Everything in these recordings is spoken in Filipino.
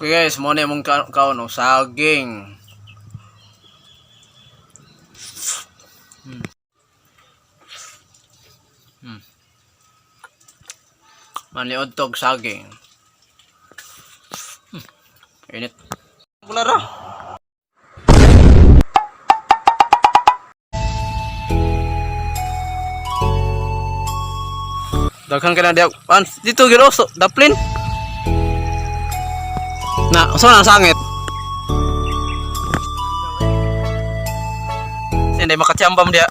Okay guys, mo na mong kaon o saging. Maniod tog saging. Init. Bular ra. Daghang kana dia dito giroso, daplin. Na, so nang sangit. Hindi makatsambam dia.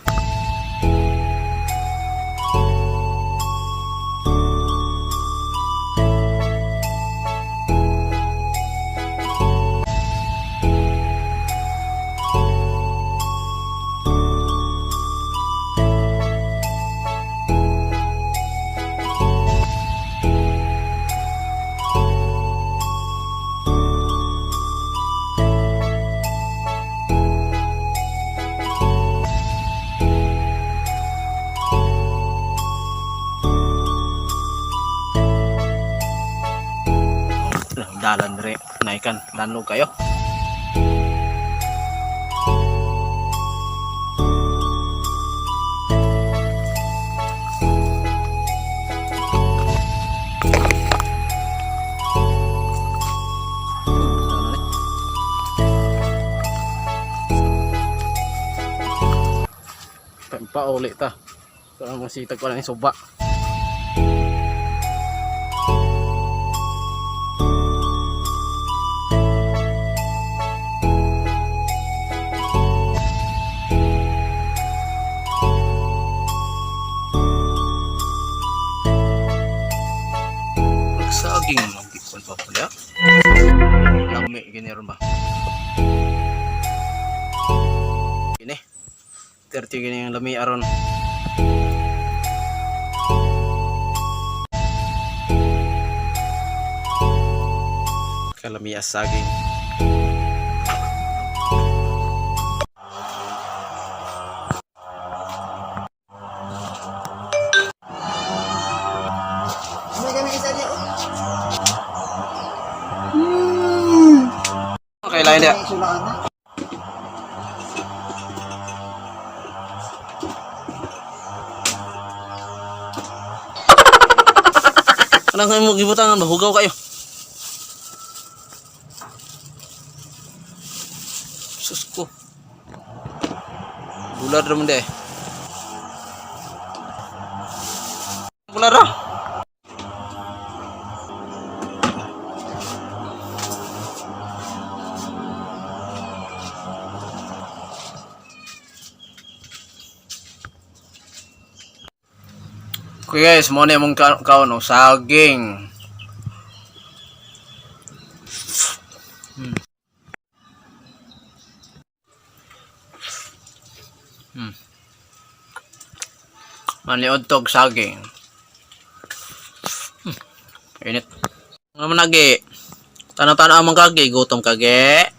Dalan re naikan danlog kayo. Pauli ta. Kalau masitag ko lang yung suba. Saging magikon pa pala. Lami gini ron ba? Gini. 30 gini yung lami aron. Kalami as saging. Okay lain dia. Anong kayo mo gibutangan ba? Hugaw kayo. Sus ko. Bular naman deh. Bular ah. Okay guys, mo na mong kaon o saging. Maniod tog saging. Init. Ano man lagi? Tanong-tanong amang kagi, gutom kagi.